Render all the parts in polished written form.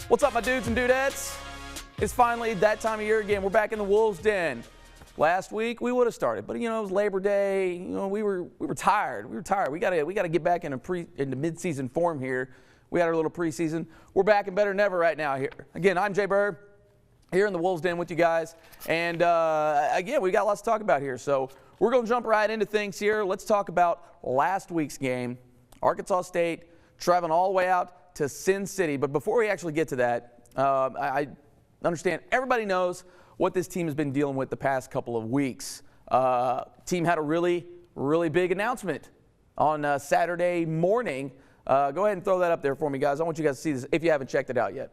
What's up, my dudes and dudettes? It's finally that time of year again. We're back in the Wolves' Den. Last week we would have started, but it was Labor Day. We were tired. We gotta get back into mid-season form here. We had our little preseason. We're back and better than ever right now here. Again, I'm Jay Bir here in the Wolves' Den with you guys, and again, we got lots to talk about here. So we're gonna jump right into things here. Let's talk about last week's game. Arkansas State traveling all the way out to Sin City. But before we actually get to that, I understand everybody knows what this team has been dealing with the past couple of weeks. Team had a really big announcement on Saturday morning. Go ahead and throw that up there for me, guys. I want you guys to see this if you haven't checked it out yet.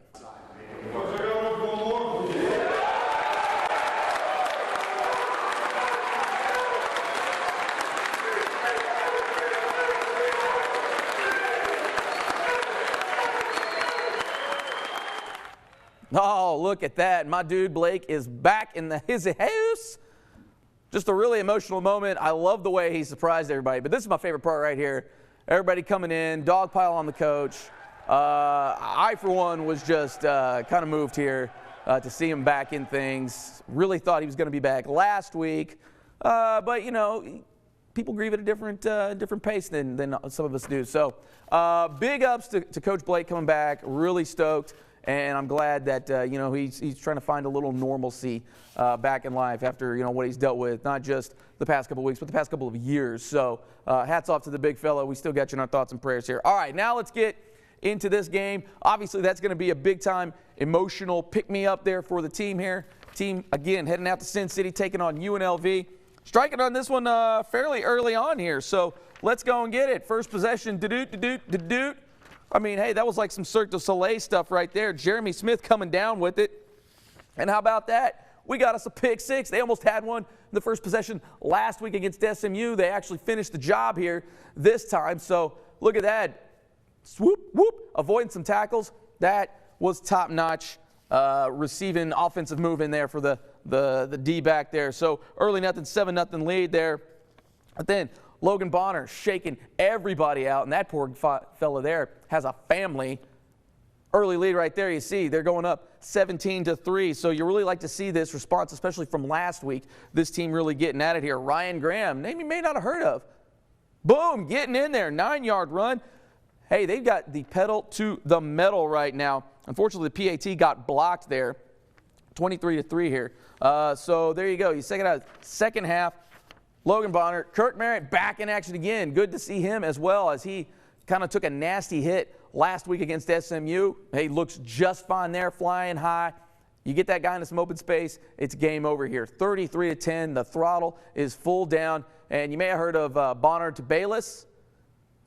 Oh, look at that. My dude Blake is back in his house. Just a really emotional moment. I love the way he surprised everybody. But this is my favorite part right here. Everybody coming in, dog pile on the coach. I, for one, was just kind of moved here to see him back in things. Really thought he was going to be back last week. But, people grieve at a different pace than some of us do. So big ups to Coach Blake coming back. Really stoked. And I'm glad that, he's trying to find a little normalcy back in life after, what he's dealt with, not just the past couple of weeks, but the past couple of years. So hats off to the big fella. We still got you in our thoughts and prayers here. All right, now let's get into this game. Obviously, that's going to be a big-time emotional pick-me-up there for the team here. Team, again, heading out to Sin City, taking on UNLV. Striking on this one fairly early on here. So let's go and get it. First possession, da-doot. I mean, hey, that was like some Cirque du Soleil stuff right there. Jeremy Smith coming down with it. And how about that? We got us a pick six. They almost had one in the first possession last week against SMU. They actually finished the job here this time. So look at that. Swoop, whoop, avoiding some tackles. That was top-notch receiving offensive move in there for the D back there. So early nothing, 7-0 lead there. But then Logan Bonner shaking everybody out, and that poor fella there has a family. Early lead right there, you see. They're going up 17-3, so you really like to see this response, especially from last week. This team really getting at it here. Ryan Graham, name you may not have heard of. Boom, getting in there, 9-yard run. Hey, they've got the pedal to the metal right now. Unfortunately, the PAT got blocked there, 23-3 here. So there you go. You check it out, second half. Logan Bonner, Kirk Merritt back in action again. Good to see him as well, as he kind of took a nasty hit last week against SMU. He looks just fine there, flying high. You get that guy into some open space, it's game over here. 33-10, the throttle is full down. And you may have heard of Bonner to Bayless.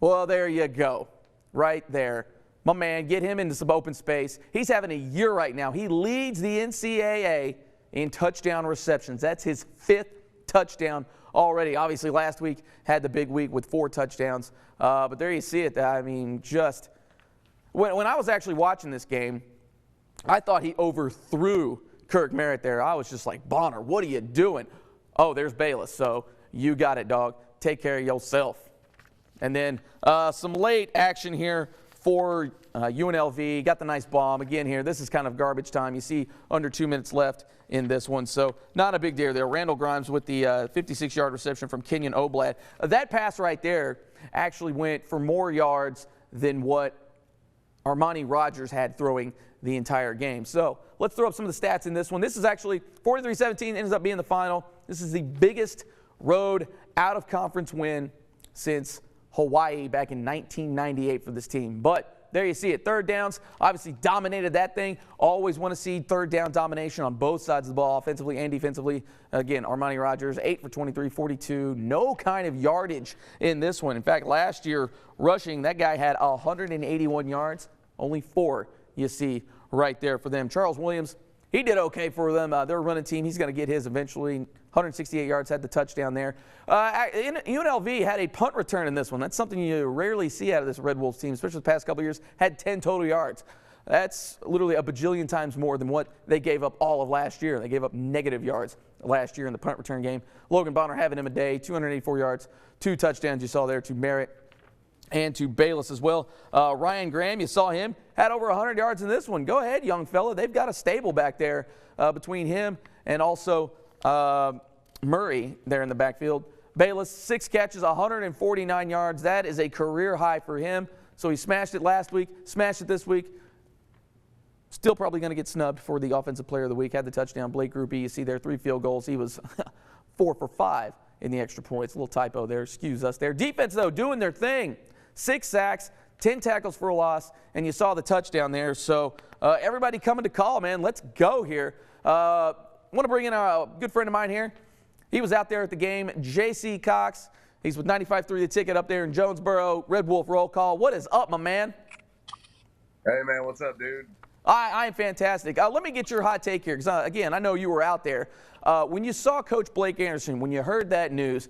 Well, there you go, right there. My man, get him into some open space. He's having a year right now. He leads the NCAA in touchdown receptions. That's his 5th touchdown already. Obviously, last week had the big week with 4 touchdowns. But there you see it. I mean, just when I was actually watching this game, I thought he overthrew Kirk Merritt there. I was just like, Bonner, what are you doing? Oh, there's Bayless. So you got it, dog. Take care of yourself. And then some late action here for UNLV. Got the nice bomb. Again here, this is kind of garbage time. You see under 2 minutes left in this one. So not a big deal there. Randall Grimes with the 56-yard reception from Kenyon Oblad. That pass right there actually went for more yards than what Armani Rogers had throwing the entire game. So let's throw up some of the stats in this one. This is actually 43-17, ends up being the final. This is the biggest road out-of-conference win since Hawaii back in 1998 for this team. But there you see it. Third downs, obviously dominated that thing. Always want to see third down domination on both sides of the ball, offensively and defensively. Again, Armani Rogers, 8 for 23, 42. No kind of yardage in this one. In fact, last year, rushing, that guy had 181 yards. Only 4 you see right there for them. Charles Williams, he did okay for them. They're a running team. He's going to get his eventually. 168 yards, had the touchdown there. UNLV had a punt return in this one. That's something you rarely see out of this Red Wolves team, especially the past couple of years. Had 10 total yards. That's literally a bajillion times more than what they gave up all of last year. They gave up negative yards last year in the punt return game. Logan Bonner having him a day, 284 yards, 2 touchdowns you saw there to Merritt. and to Bayless as well. Ryan Graham, you saw him, had over 100 yards in this one. Go ahead, young fella. They've got a stable back there between him and also Murray there in the backfield. Bayless, 6 catches, 149 yards. That is a career high for him. So he smashed it last week, smashed it this week. Still probably going to get snubbed for the Offensive Player of the Week. Had the touchdown. Blake Grupe, you see there, 3 field goals. He was 4 for 5 in the extra points. A little typo there. Excuse us there. Defense, though, doing their thing. 6 sacks, 10 tackles for a loss, and you saw the touchdown there. So everybody coming to call, man. Let's go here. I want to bring in a good friend of mine here. He was out there at the game, J.C. Cox. He's with 95.3 The Ticket up there in Jonesboro. Red Wolf Roll Call. What is up, my man? Hey, man. What's up, dude? I am fantastic. Let me get your hot take here because, again, I know you were out there. When you saw Coach Blake Anderson, when you heard that news,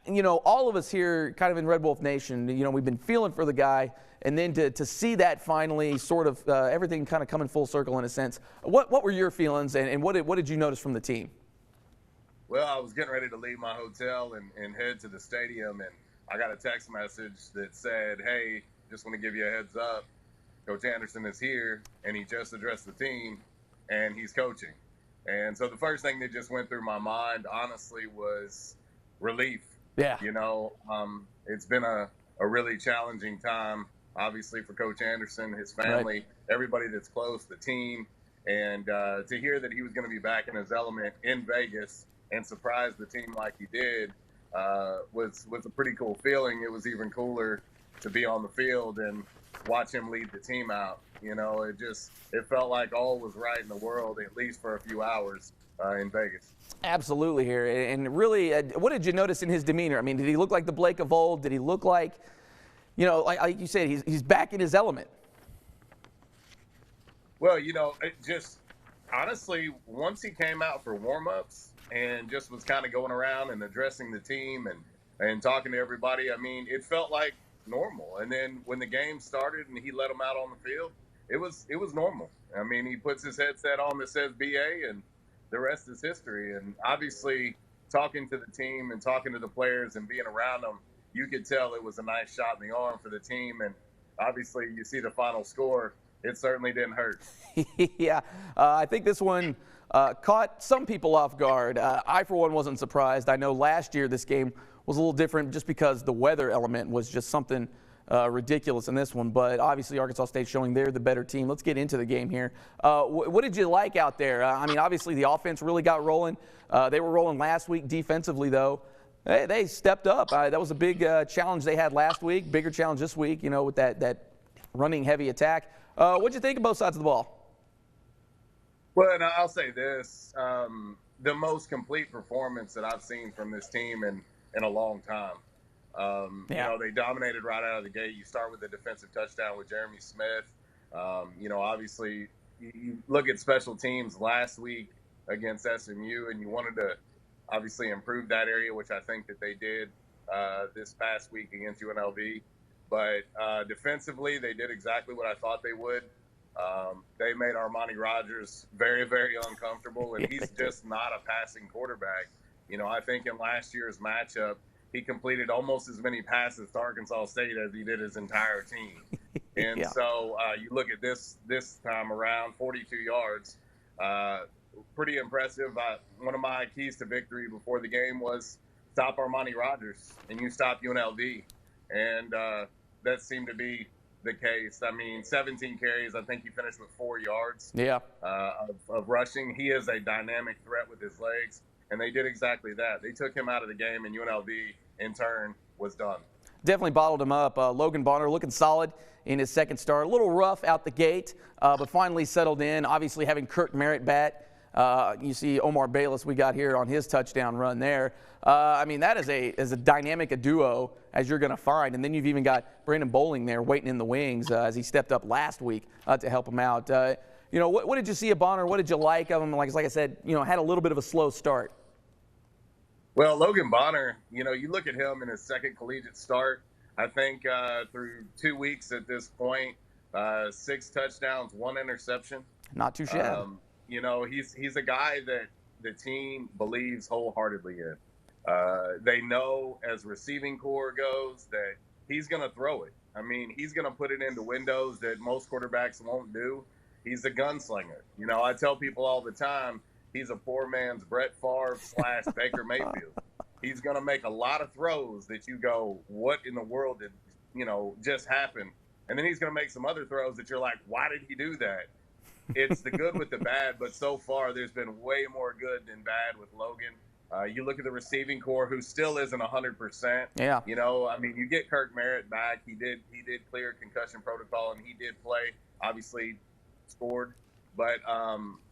you know, all of us here kind of in Red Wolf Nation, you know, we've been feeling for the guy. And then to see that finally sort of everything kind of coming full circle in a sense. What were your feelings and what did you notice from the team? Well, I was getting ready to leave my hotel and head to the stadium, and I got a text message that said, hey, just want to give you a heads up. Coach Anderson is here, and he just addressed the team, and he's coaching. And so the first thing that just went through my mind, honestly, was relief. Yeah. You know, it's been a really challenging time, obviously, for Coach Anderson, his family, right. Everybody that's close, the team. And to hear that he was going to be back in his element in Vegas and surprise the team like he did was a pretty cool feeling. It was even cooler to be on the field and watch him lead the team out. You know, it felt like all was right in the world, at least for a few hours in Vegas. Absolutely here. And really, what did you notice in his demeanor? I mean, did he look like the Blake of old? Did he look like, you know, like you said, he's back in his element? Well, you know, it just honestly, once he came out for warm-ups and just was kind of going around and addressing the team and talking to everybody, I mean, it felt like normal. And then when the game started and he let them out on the field, it was normal. I mean, he puts his headset on that says BA, and the rest is history. And obviously, talking to the team and talking to the players and being around them, you could tell it was a nice shot in the arm for the team. And obviously, you see the final score, it certainly didn't hurt. Yeah, I think this one caught some people off guard. I, for one, wasn't surprised. I know last year this game was a little different just because the weather element was just something ridiculous in this one. But obviously, Arkansas State showing they're the better team. Let's get into the game here. What did you like out there? I mean, obviously, the offense really got rolling. They were rolling last week defensively, though. They stepped up. That was a big challenge they had last week, bigger challenge this week, you know, with that running heavy attack. What'd you think of both sides of the ball? Well, and I'll say this, the most complete performance that I've seen from this team in a long time. You know, they dominated right out of the gate. You start with the defensive touchdown with Jeremy Smith. You know, obviously, you look at special teams last week against SMU, and you wanted to obviously improve that area, which I think that they did this past week against UNLV. But defensively, they did exactly what I thought they would. They made Armani Rogers very, very uncomfortable, and he's just not a passing quarterback. You know, I think in last year's matchup, he completed almost as many passes to Arkansas State as he did his entire team. And so you look at this time around, 42 yards, pretty impressive. One of my keys to victory before the game was stop Armani Rogers, and you stop UNLV. And that seemed to be the case. I mean, 17 carries. I think he finished with 4 yards of rushing. He is a dynamic threat with his legs, and they did exactly that. They took him out of the game, and UNLV, in turn, was done. Definitely bottled him up. Logan Bonner looking solid in his second start. A little rough out the gate, but finally settled in. Obviously having Kirk Merritt back. You see Omar Bayless we got here on his touchdown run there. I mean, that is a dynamic a duo as you're going to find. And then you've even got Brandon Bowling there waiting in the wings as he stepped up last week to help him out. You know, what did you see of Bonner? What did you like of him? Like I said, you know, had a little bit of a slow start. Well, Logan Bonner, you know, you look at him in his second collegiate start. I think through 2 weeks at this point, 6 touchdowns, 1 interception. Not too shabby. You know, he's a guy that the team believes wholeheartedly in. They know as receiving core goes that he's going to throw it. I mean, he's going to put it into windows that most quarterbacks won't do. He's a gunslinger. You know, I tell people all the time, he's a poor man's Brett Favre / Baker Mayfield. He's going to make a lot of throws that you go, what in the world did, you know, just happen? And then he's going to make some other throws that you're like, why did he do that? It's the good with the bad, but so far there's been way more good than bad with Logan. You look at the receiving core, who still isn't 100%. Yeah. You know, I mean, you get Kirk Merritt back. He did clear concussion protocol, and he did play. Obviously, scored. But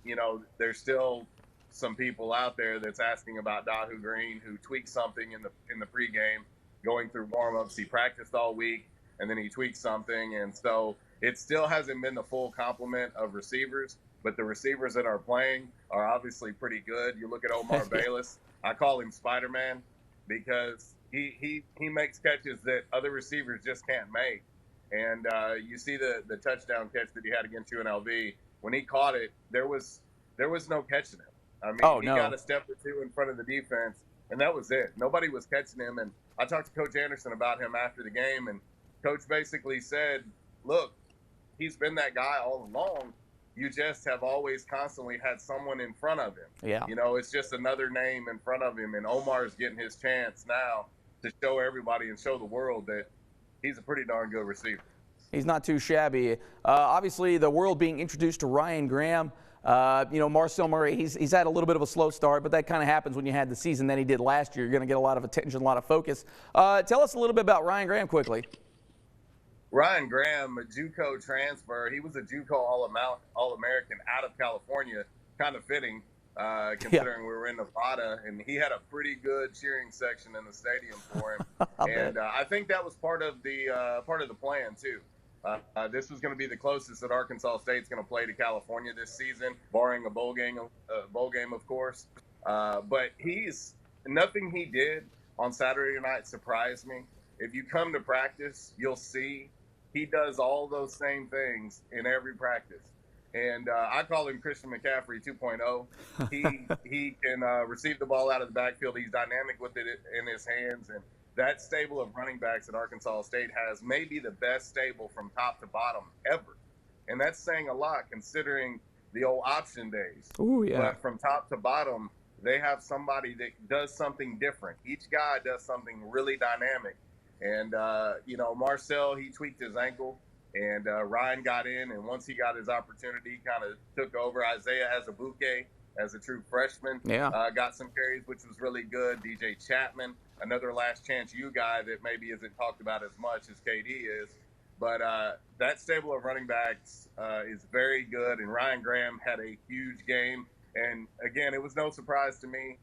you know, there's still some people out there that's asking about Dahu Green, who tweaked something in the pregame, going through warm-ups. He practiced all week, and then he tweaked something, and so it still hasn't been the full complement of receivers. But the receivers that are playing are obviously pretty good. You look at Omar Bayless. I call him Spider-Man because he makes catches that other receivers just can't make. And you see the touchdown catch that he had against UNLV. When he caught it, there was no catching him. I mean, he got a step or two in front of the defense, and that was it. Nobody was catching him. And I talked to Coach Anderson about him after the game, and Coach basically said, look, he's been that guy all along. You just have always constantly had someone in front of him. Yeah. You know, it's just another name in front of him, and Omar's getting his chance now to show everybody and show the world that he's a pretty darn good receiver. He's not too shabby. Obviously, the world being introduced to Ryan Graham. You know, Marcel Murray, he's had a little bit of a slow start, but that kind of happens when you had the season that he did last year. You're going to get a lot of attention, a lot of focus. Tell us a little bit about Ryan Graham quickly. Ryan Graham, a JUCO transfer. He was a JUCO All-American out of California. Kind of fitting, considering we were in Nevada, and he had a pretty good cheering section in the stadium for him. And I think that was part of the plan too. This was going to be the closest that Arkansas State's going to play to California this season, barring a bowl game, of course. But nothing he did on Saturday night surprised me. If you come to practice, you'll see he does all those same things in every practice. And I call him Christian McCaffrey 2.0. He can receive the ball out of the backfield. He's dynamic with it in his hands. And that stable of running backs that Arkansas State has may be the best stable from top to bottom ever. And that's saying a lot considering the old option days. Ooh, yeah. But from top to bottom, they have somebody that does something different. Each guy does something really dynamic. And, you know, Marcel, he tweaked his ankle, and Ryan got in, and once he got his opportunity, kind of took over. Isaiah Azubuike, as a true freshman, got some carries, which was really good. DJ Chapman, another last chance U guy that maybe isn't talked about as much as KD is. But that stable of running backs is very good, and Ryan Graham had a huge game. And, again, it was no surprise to me.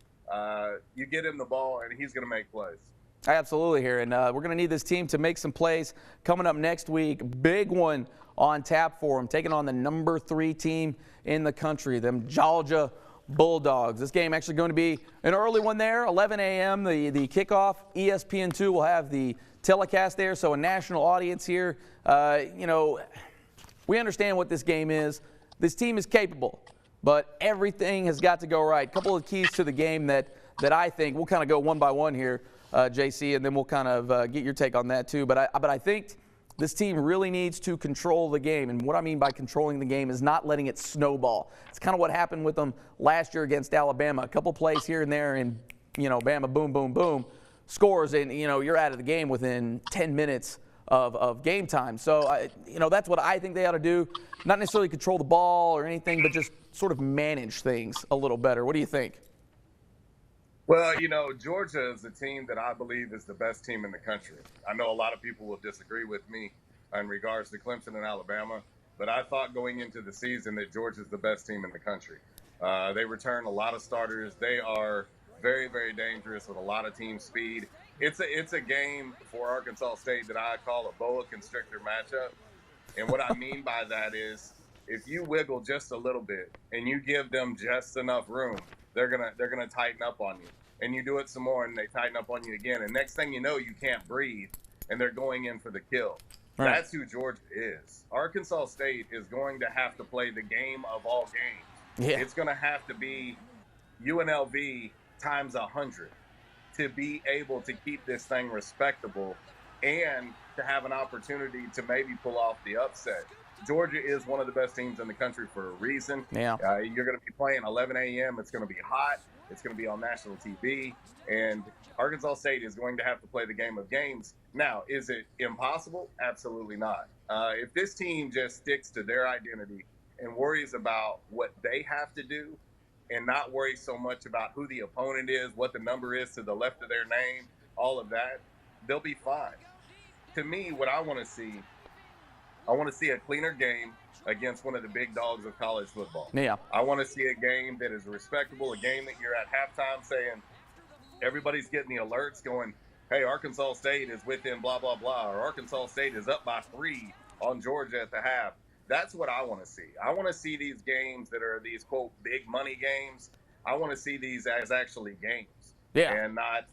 You get him the ball, and he's going to make plays. Absolutely here, and we're going to need this team to make some plays coming up next week. Big one on tap for them, taking on the number 3 team in the country, them Georgia Bulldogs. This game actually going to be an early one there, 11 a.m. The kickoff. ESPN2 will have the telecast there, so a national audience here. You know, we understand what this game is. This team is capable, but everything has got to go right. A couple of keys to the game that I think we'll kind of go one by one here. JC, and then we'll kind of get your take on that too. But I think this team really needs to control the game. And what I mean by controlling the game is not letting it snowball. It's kind of what happened with them last year against Alabama. A couple plays here and there, and, you know, Bama, boom, boom, boom, scores, and, you know, you're out of the game within 10 minutes of game time. So, you know, that's what I think they ought to do. Not necessarily control the ball or anything, but just sort of manage things a little better. What do you think? Well, you know, Georgia is a team that I believe is the best team in the country. I know a lot of people will disagree with me in regards to Clemson and Alabama, but I thought going into the season that Georgia's the best team in the country. They return a lot of starters. They are very, very dangerous with a lot of team speed. It's a game for Arkansas State that I call a boa constrictor matchup. And what I mean by that is if you wiggle just a little bit and you give them just enough room, they're gonna tighten up on you. And you do it some more, and they tighten up on you again. And next thing you know, you can't breathe, and they're going in for the kill. Right. That's who Georgia is. Arkansas State is going to have to play the game of all games. Yeah. It's going to have to be UNLV times 100 to be able to keep this thing respectable and to have an opportunity to maybe pull off the upset. Georgia is one of the best teams in the country for a reason. Yeah. You're going to be playing 11 a.m. It's going to be hot. It's going to be on national TV. And Arkansas State is going to have to play the game of games. Now, is it impossible? Absolutely not. If this team just sticks to their identity and worries about what they have to do and not worry so much about who the opponent is, what the number is to the left of their name, all of that, they'll be fine. To me, what I want to see a cleaner game against one of the big dogs of college football. Yeah. I want to see a game that is respectable, a game that you're at halftime saying everybody's getting the alerts going, hey, Arkansas State is within blah, blah, blah, or Arkansas State is up by 3 on Georgia at the half. That's what I want to see. I want to see these games that are these, quote, big money games. I want to see these as actually games and not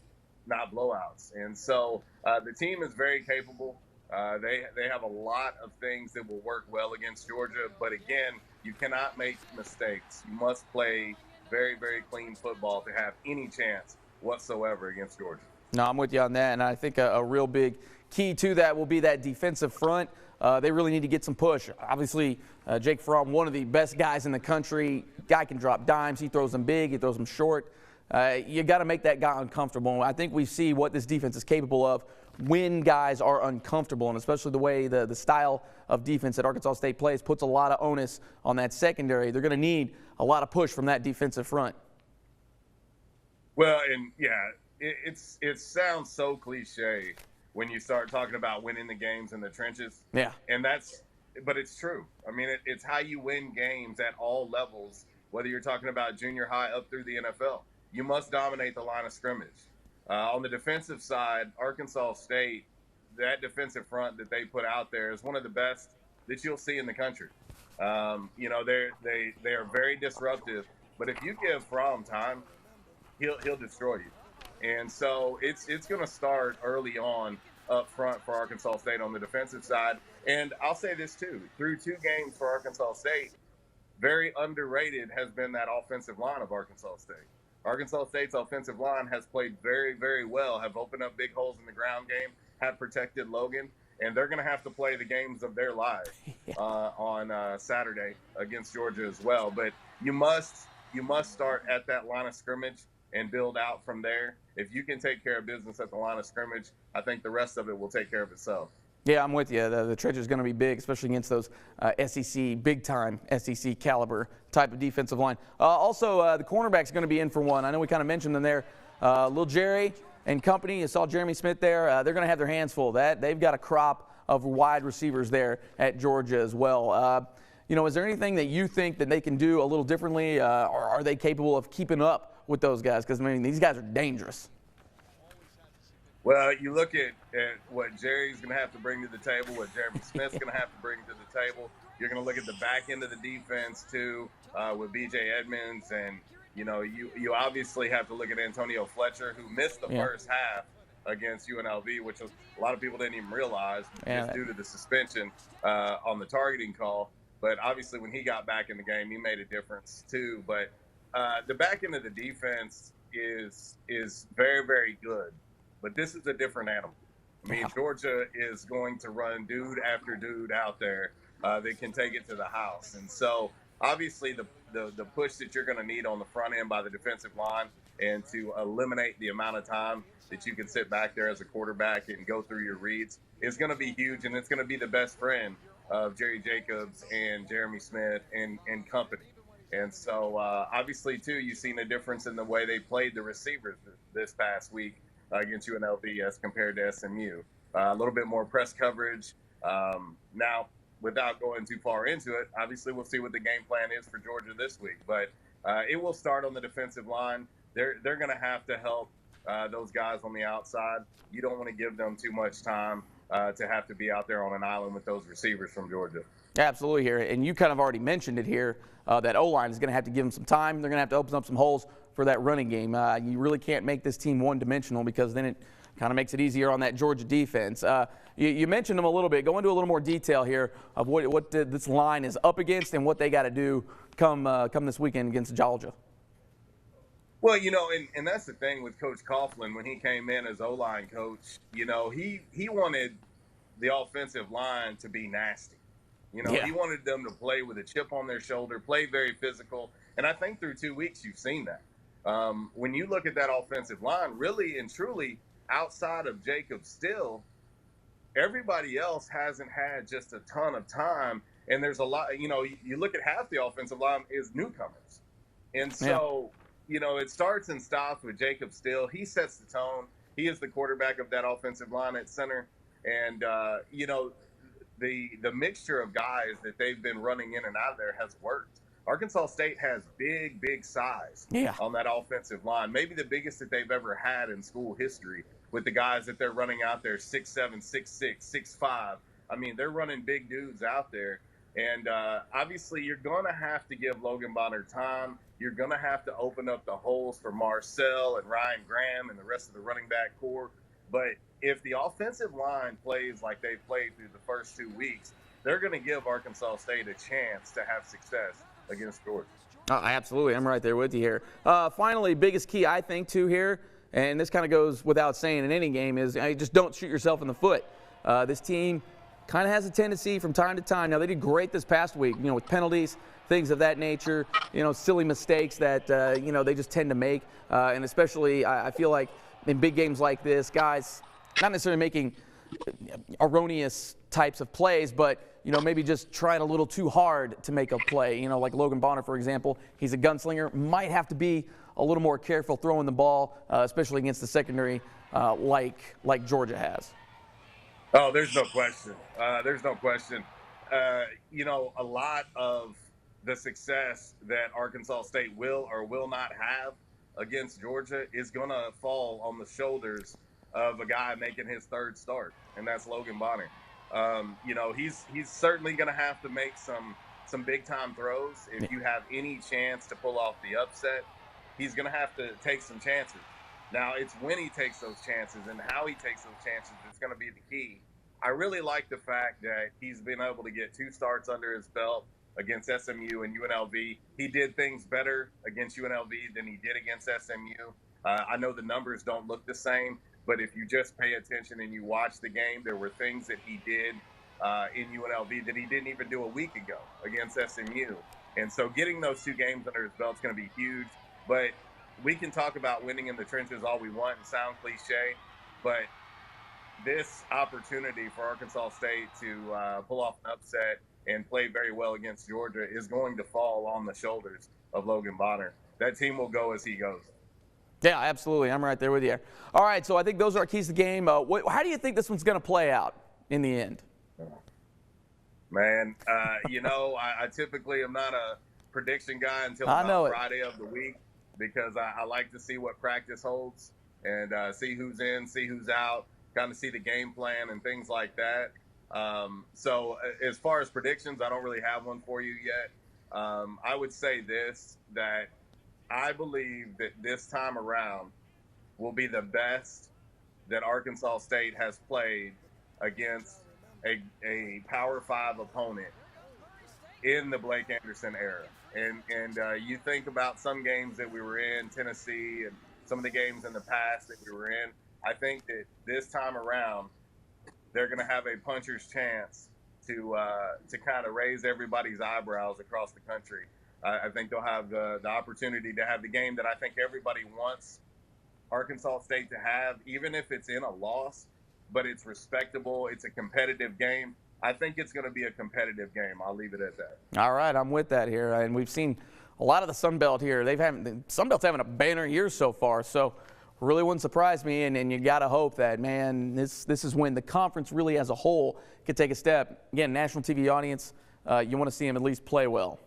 blowouts. And so the team is very capable. They have a lot of things that will work well against Georgia. But, again, you cannot make mistakes. You must play very, very clean football to have any chance whatsoever against Georgia. No, I'm with you on that, and I think a real big key to that will be that defensive front. They really need to get some push. Obviously, Jake Fromm, one of the best guys in the country. Guy can drop dimes. He throws them big. He throws them short. You got to make that guy uncomfortable. I think we see what this defense is capable of when guys are uncomfortable, and especially the way the style of defense that Arkansas State plays puts a lot of onus on that secondary. They're going to need a lot of push from that defensive front. Well, and, yeah, it sounds so cliche when you start talking about winning the games in the trenches. Yeah. But it's true. I mean, it's how you win games at all levels, whether you're talking about junior high up through the NFL. You must dominate the line of scrimmage. On the defensive side, Arkansas State, that defensive front that they put out there is one of the best that you'll see in the country. They are very disruptive, but if you give Fromm time, he'll destroy you. And so it's going to start early on up front for Arkansas State on the defensive side. And I'll say this too, through 2 games for Arkansas State, very underrated has been that offensive line of Arkansas State. Arkansas State's offensive line has played very, very well, have opened up big holes in the ground game, have protected Logan, and they're going to have to play the games of their lives on Saturday against Georgia as well. But you must start at that line of scrimmage and build out from there. If you can take care of business at the line of scrimmage, I think the rest of it will take care of itself. Yeah, I'm with you. The trench is going to be big, especially against those SEC, big-time SEC caliber type of defensive line. Also, the cornerback's going to be in for one. I know we kind of mentioned them there. Lil Jerry and company, you saw Jeremy Smith there. They're going to have their hands full. They've got a crop of wide receivers there at Georgia as well. Is there anything that you think that they can do a little differently, or are they capable of keeping up with those guys? Because, I mean, these guys are dangerous. Well, you look at what Jerry's going to have to bring to the table, what Jeremy Smith's going to have to bring to the table. You're going to look at the back end of the defense, too, with B.J. Edmonds. And, you obviously have to look at Antonio Fletcher, who missed the first half against UNLV, which a lot of people didn't even realize just due to the suspension on the targeting call. But obviously when he got back in the game, he made a difference, too. But the back end of the defense is very, very good. But this is a different animal. I mean, Georgia is going to run dude after dude out there that can take it to the house. And so, obviously, the push that you're going to need on the front end by the defensive line and to eliminate the amount of time that you can sit back there as a quarterback and go through your reads is going to be huge, and it's going to be the best friend of Jerry Jacobs and Jeremy Smith and company. And so, obviously, too, you've seen a difference in the way they played the receivers this past week against UNLV as compared to SMU. A little bit more press coverage. Now, without going too far into it, obviously we'll see what the game plan is for Georgia this week. But it will start on the defensive line. They're going to have to help those guys on the outside. You don't want to give them too much time to have to be out there on an island with those receivers from Georgia. Absolutely here. And you kind of already mentioned it here, that O-line is going to have to give them some time. They're going to have to open up some holes for that running game. You really can't make this team one-dimensional because then it kind of makes it easier on that Georgia defense. You mentioned them a little bit. Go into a little more detail here of what this line is up against and what they got to do come this weekend against Georgia. Well, and that's the thing with Coach Coughlin when he came in as O-line coach. He wanted the offensive line to be nasty. You know, Yeah. he wanted them to play with a chip on their shoulder, play very physical. And I think through 2 weeks, you've seen that. When you look at that offensive line, really and truly, outside of Jacob Still, everybody else hasn't had just a ton of time. And there's a lot, you look at half the offensive line is newcomers. And so, it starts and stops with Jacob Still. He sets the tone. He is the quarterback of that offensive line at center. And, the mixture of guys that they've been running in and out of there has worked. Arkansas State has big size on that offensive line, maybe the biggest that they've ever had in school history, with the guys that they're running out there 6'7", 6'6", 6'5". I mean, they're running big dudes out there. And obviously, you're going to have to give Logan Bonner time. You're going to have to open up the holes for Marcel and Ryan Graham and the rest of the running back core. But if the offensive line plays like they've played through the first 2 weeks, they're going to give Arkansas State a chance to have success against Georgia. Oh, absolutely. I'm right there with you here. Finally, biggest key, I think, too, here, and this kind of goes without saying in any game, is just don't shoot yourself in the foot. This team kind of has a tendency from time to time. Now, they did great this past week, with penalties, things of that nature, silly mistakes that, they just tend to make. And especially, I feel like in big games like this, guys not necessarily making erroneous types of plays, but, maybe just trying a little too hard to make a play. Like Logan Bonner, for example, he's a gunslinger, might have to be a little more careful throwing the ball, especially against the secondary like Georgia has. Oh, there's no question. There's no question. A lot of the success that Arkansas State will or will not have against Georgia is going to fall on the shoulders of a guy making his third start, and that's Logan Bonner. He's certainly going to have to make some big time throws. If you have any chance to pull off the upset, he's going to have to take some chances. Now, it's when he takes those chances and how he takes those chances that's going to be the key. I really like the fact that he's been able to get 2 starts under his belt against SMU and UNLV. He did things better against UNLV than he did against SMU. I know the numbers don't look the same, but if you just pay attention and you watch the game, there were things that he did in UNLV that he didn't even do a week ago against SMU. And so getting those 2 games under his belt is going to be huge. But we can talk about winning in the trenches all we want and sound cliche, but this opportunity for Arkansas State to pull off an upset and play very well against Georgia is going to fall on the shoulders of Logan Bonner. That team will go as he goes. Yeah, absolutely. I'm right there with you. All right, so I think those are our keys to the game. How do you think this one's going to play out in the end? Man, I typically am not a prediction guy until about Friday of the week, because I like to see what practice holds and see who's in, see who's out, kind of see the game plan and things like that. So as far as predictions, I don't really have one for you yet. I would say this, that I believe that this time around will be the best that Arkansas State has played against a Power 5 opponent in the Blake Anderson era. And you think about some games that we were in, Tennessee, and some of the games in the past that we were in, I think that this time around they're going to have a puncher's chance to kind of raise everybody's eyebrows across the country. I think they'll have the opportunity to have the game that I think everybody wants Arkansas State to have, even if it's in a loss, but it's respectable. It's a competitive game. I think it's going to be a competitive game. I'll leave it at that. All right, I'm with that here. And we've seen a lot of the Sun Belt here. Sun Belt's having a banner year so far, so really wouldn't surprise me. And you got to hope that, man, this is when the conference really as a whole could take a step. Again, national TV audience, you want to see them at least play well.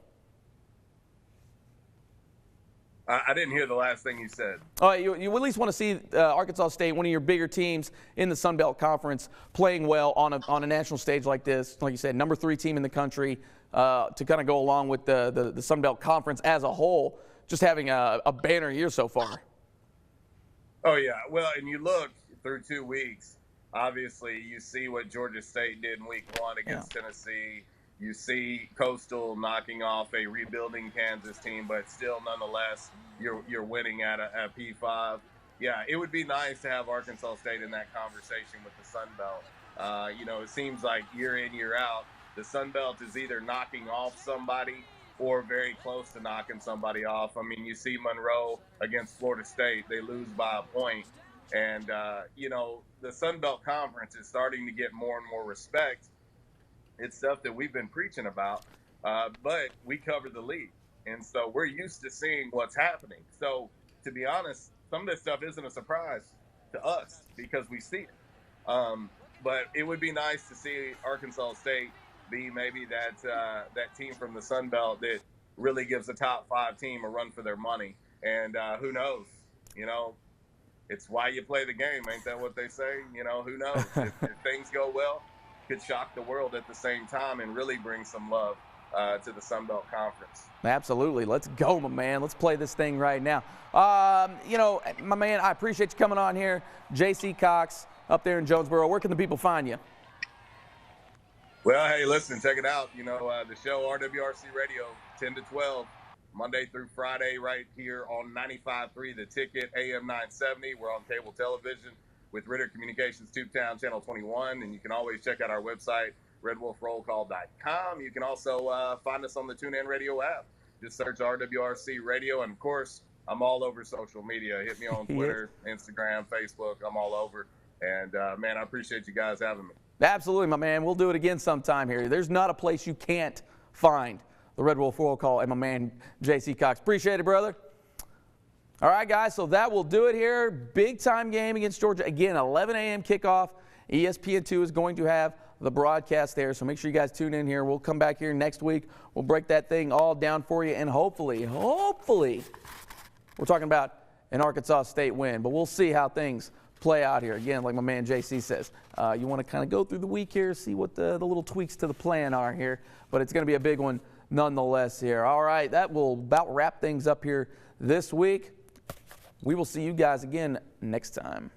I didn't hear the last thing you said. You at least want to see Arkansas State, one of your bigger teams in the Sun Belt Conference, playing well on a national stage like this. Like you said, number 3 team in the country, to kind of go along with the Sun Belt Conference as a whole, just having a banner year so far. Oh, yeah. Well, and you look through 2 weeks, obviously you see what Georgia State did in week 1 against Tennessee. You see Coastal knocking off a rebuilding Kansas team, but still, nonetheless, you're winning at P5. Yeah, it would be nice to have Arkansas State in that conversation with the Sun Belt. It seems like year in, year out, the Sun Belt is either knocking off somebody or very close to knocking somebody off. I mean, you see Monroe against Florida State, they lose by a point. And, the Sun Belt Conference is starting to get more and more respect. It's stuff that we've been preaching about, but we cover the league. And so we're used to seeing what's happening. So, to be honest, some of this stuff isn't a surprise to us because we see it. But it would be nice to see Arkansas State be maybe that team from the Sun Belt that really gives the top 5 team a run for their money. And who knows? It's why you play the game. Ain't that what they say? Who knows? if things go well, could shock the world at the same time and really bring some love to the Sun Belt Conference. Absolutely. Let's go, my man. Let's play this thing right now. My man, I appreciate you coming on here. J.C. Cox up there in Jonesboro. Where can the people find you? Well, hey, listen, check it out. The show RWRC Radio, 10 to 12, Monday through Friday, right here on 95.3 The Ticket, AM 970. We're on cable television with Ritter Communications Tubetown Channel 21, and you can always check out our website, redwolfrollcall.com. You can also find us on the TuneIn Radio app. Just search RWRC Radio, and of course, I'm all over social media. Hit me on Twitter, Instagram, Facebook. I'm all over. And, man, I appreciate you guys having me. Absolutely, my man. We'll do it again sometime here. There's not a place you can't find the Red Wolf Roll Call and my man, J.C. Cox. Appreciate it, brother. All right, guys, so that will do it here. Big-time game against Georgia. Again, 11 a.m. kickoff. ESPN2 is going to have the broadcast there, so make sure you guys tune in here. We'll come back here next week. We'll break that thing all down for you, and hopefully, we're talking about an Arkansas State win, but we'll see how things play out here. Again, like my man JC says, you want to kind of go through the week here, see what the little tweaks to the plan are here, but it's going to be a big one nonetheless here. All right, that will about wrap things up here this week. We will see you guys again next time.